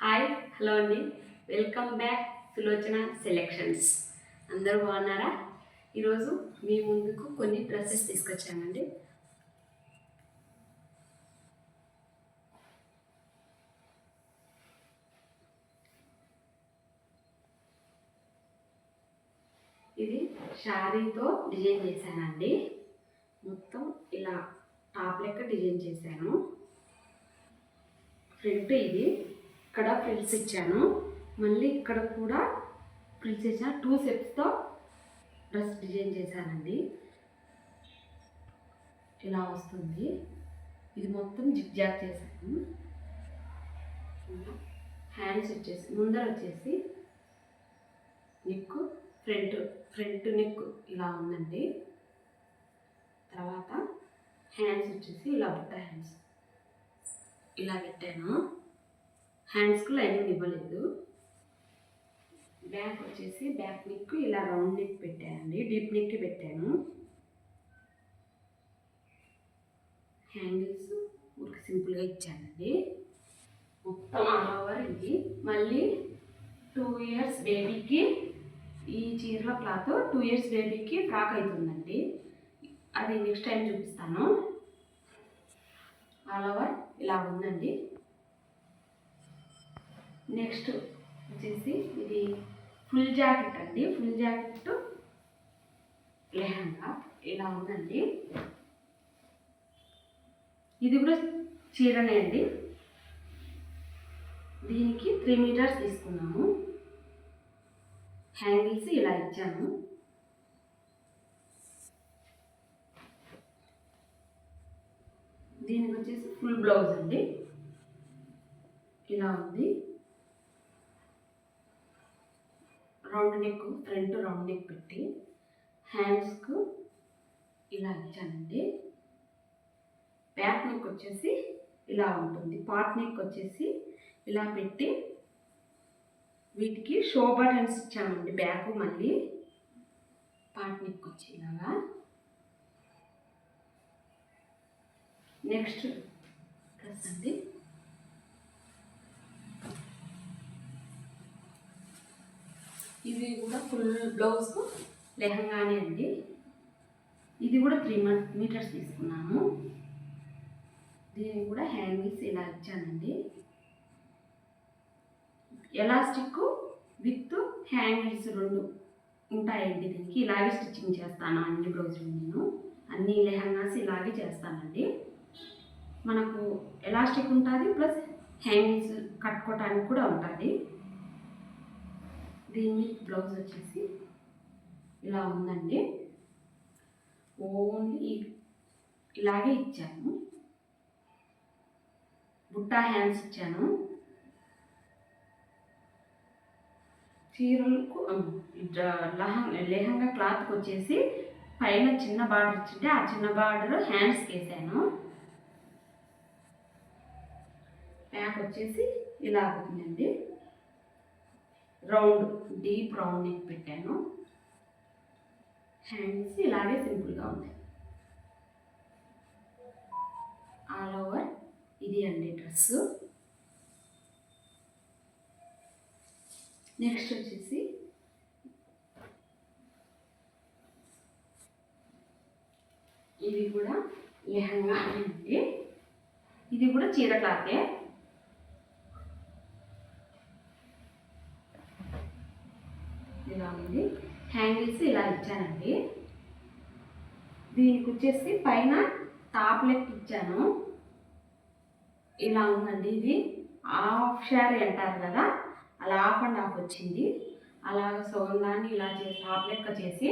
Hi hello అండి, welcome back Sulochana selections. అందరూ బాగున్నారా? ఈరోజు మీ ముందుకు కొన్ని డ్రెస్సెస్ తీసుకొచ్చానండి. ఇది శారీతో డిజైన్ చేశానండి. మొత్తం ఇలా టాప్ లెక్క డిజైన్ చేశాను. ఫ్రంట్ ఇది ఇక్కడ ఫ్రిల్స్ ఇచ్చాను, మళ్ళీ ఇక్కడ కూడా ఫ్రిల్స్ ఇచ్చాను. 2 సెట్స్తో డ్రెస్ డిజైన్ చేశానండి. ఇలా వస్తుంది. ఇది మొత్తం జిగ్జాగ్ చేశాను. హ్యాండ్స్ వచ్చేసి ముందర వచ్చేసి నెక్, ఫ్రంట్ నెక్ ఇలా ఉందండి. తర్వాత హ్యాండ్స్ వచ్చేసి ఇలా బుట్ట హ్యాండ్స్ ఇలా పెట్టాను. హ్యాండ్స్కి లైనింగ్ ఇవ్వలేదు. బ్యాక్ వచ్చేసి బ్యాక్ నెక్ ఇలా రౌండ్ నెక్ పెట్టానండి, డీప్ నెక్ పెట్టాను. హ్యాంగిల్స్ ఊరికి సింపుల్గా ఇచ్చానండి. మొత్తం ఆల్ ఓవర్ ఇది. మళ్ళీ 2 ఇయర్స్ బేబీకి ఈ చీరల క్లాత్ 2 ఇయర్స్ బేబీకి ఫ్రాక్ అవుతుందండి. అది నెక్స్ట్ టైం చూపిస్తాను. ఆల్ ఓవర్ ఇలా ఉందండి. నెక్స్ట్ వచ్చేసి ఇది ఫుల్ జాకెట్ అండి. ఫుల్ జాకెట్ లెహంగా ఇలా ఉందండి. ఇది కూడా చీరనే అండి. దీనికి 3 మీటర్స్ తీసుకున్నాము. హ్యాంగిల్స్ ఇలా ఇచ్చాను. దీనికి వచ్చేసి ఫుల్ బ్లౌజ్ అండి. ఇలా ఉంది. Round neck, front round neck పెట్టి హ్యాండ్స్కు ఇలా ఇచ్చానండి. బ్యాక్ నెక్ వచ్చేసి ఇలా ఉంటుంది. పాట్ నెక్ వచ్చేసి ఇలా పెట్టి వీటికి షో బటన్స్ ఇచ్చామండి. బ్యాక్ మళ్ళీ పాట్ నెక్ వచ్చి ఇలాగా. నెక్స్ట్ డ్రెస్ అండి. ఇది కూడా ఫుల్ బ్లౌజ్ లెహంగానే అండి. ఇది కూడా 3 మీటర్స్ తీసుకున్నాము. దీనికి కూడా హ్యాంగిల్స్ ఇలా ఇచ్చానండి. ఎలాస్టిక్ విత్ హ్యాంగిల్స్ 2 ఉంటాయండి. దీనికి ఇలాగే స్టిచ్చింగ్ చేస్తాను. అన్ని బ్లౌజులు నేను అన్ని లెహంగాస్ ఇలాగే చేస్తానండి. మనకు ఎలాస్టిక్ ఉంటుంది, ప్లస్ హ్యాంగిల్స్ కట్టుకోవటానికి కూడా ఉంటుంది. దీన్ని బ్లౌజ్ వచ్చేసి ఇలా ఉందండి. ఓన్లీ ఇలాగే ఇచ్చాను. బుట్టా హ్యాండ్స్ ఇచ్చాను. చీరలకు లెహంగా క్లాత్కి వచ్చేసి పైన చిన్న బార్డర్ ఇచ్చింటే ఆ చిన్న బార్డర్ హ్యాండ్స్కి వేసాను. బ్యాక్ వచ్చేసి ఇలా అవుతుందండి. రౌండ్ డీప్ రౌండ్ నెక్ పెట్టాను. హ్యాండ్స్ ఇలాగే సింపుల్గా ఉన్నాయి. ఆల్ ఓవర్ ఇది అండి డ్రెస్. నెక్స్ట్ వచ్చేసి ఇది కూడా లెహంగా అండి. ఇది కూడా చీర క్లాతే. ఇలా ఉంది. హ్యాంగిల్స్ ఇలా ఇచ్చానండి. దీనికి వచ్చేసి పైన టాప్ లెక్ ఇచ్చాను. ఇలా ఉందండి. ఇది హాఫ్ శారీ అంటారు కదా, అలా హాఫ్ అండ్ హాఫ్ వచ్చింది. అలాగ సోగందాన్ని ఇలా చేసి టాప్ లెక్క చేసి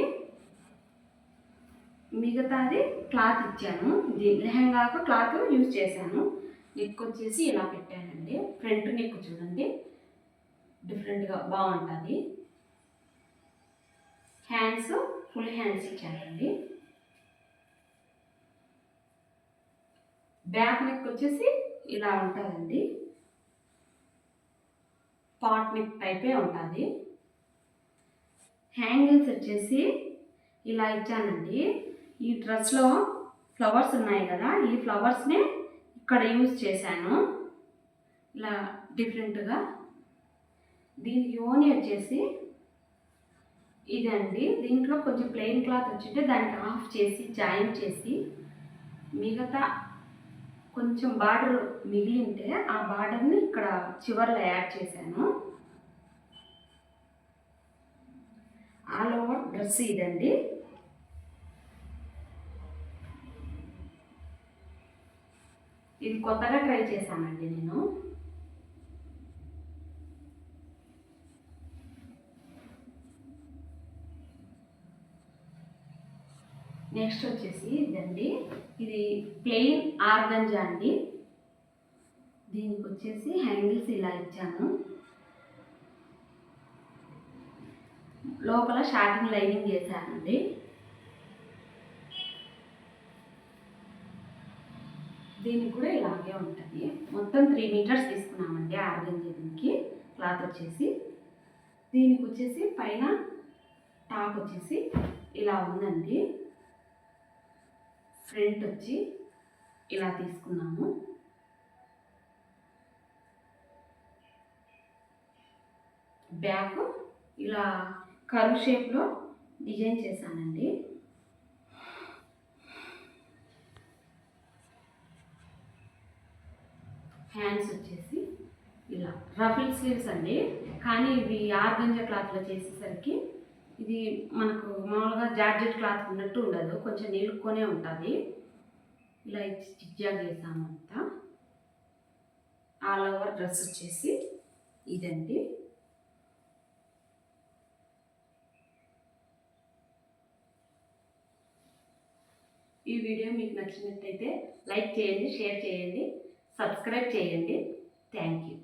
మిగతాది క్లాత్ ఇచ్చాను. ఇది లెహంగాకు క్లాత్ యూజ్ చేశాను. నెక్ వచ్చేసి ఇలా పెట్టానండి. ఫ్రంట్ నెక్ చూడండి, డిఫరెంట్గా బాగుంటుంది. హ్యాండ్స్ ఫుల్ హ్యాండ్స్ ఇచ్చానండి. బ్యాక్ నెక్ వచ్చేసి ఇలా ఉంటుందండి. పాట్ నెక్ టైపే ఉంటుంది. హ్యాంగిల్స్ వచ్చేసి ఇలా ఇచ్చానండి. ఈ డ్రెస్లో ఫ్లవర్స్ ఉన్నాయి కదా, ఈ ఫ్లవర్స్ని ఇక్కడ యూజ్ చేశాను. ఇలా డిఫరెంట్గా. దీనికి ఓని వచ్చేసి ఇదండి. దీంట్లో కొంచెం ప్లెయిన్ క్లాత్ వచ్చింటే దానికి ఆఫ్ చేసి జాయిన్ చేసి మిగతా కొంచెం బార్డర్ మిగిలి ఉంటే ఆ బార్డర్ని ఇక్కడ చివర్లో యాడ్ చేశాను. ఆల్ ఓవర్ డ్రెస్ ఇదండి. ఇది కొత్తగా ట్రై చేశానండి నేను. నెక్స్ట్ వచ్చేసి ఇదండి. ఇది ప్లెయిన్ ఆర్గంజా అండి. దీనికి వచ్చేసి హ్యాంగిల్స్ ఇలా ఇచ్చాను. లోపల షార్టింగ్ లైనింగ్ చేశానండి. దీనికి కూడా ఇలాగే ఉంటుంది. మొత్తం 3 మీటర్స్ తీసుకున్నామండి ఆర్గంజా దీనికి. క్లాత్ వచ్చేసి దీనికి వచ్చేసి పైన టాప్ వచ్చేసి ఇలా ఉందండి. ఫ్రంట్ వచ్చి ఇలా తీసుకున్నాము. బ్యాక్ ఇలా కర్వ్ షేప్లో డిజైన్ చేశానండి. హ్యాండ్స్ వచ్చేసి ఇలా రఫుల్ స్లీవ్స్ అండి. కానీ ఇవి ఆర్గంజా క్లాత్లో చేసేసరికి ఇది మనకు మామూలుగా జార్జెట్ క్లాత్ ఉన్నట్టు ఉండదు, కొంచెం నిలుక్కొనే ఉంటుంది. ఇలా స్టిచ్చాగ్ చేసామంతా. ఆల్ ఓవర్ డ్రెస్ వచ్చేసి ఇదండి. ఈ వీడియో మీకు నచ్చినట్టయితే లైక్ చేయండి, షేర్ చేయండి, సబ్స్క్రైబ్ చేయండి. Thank you.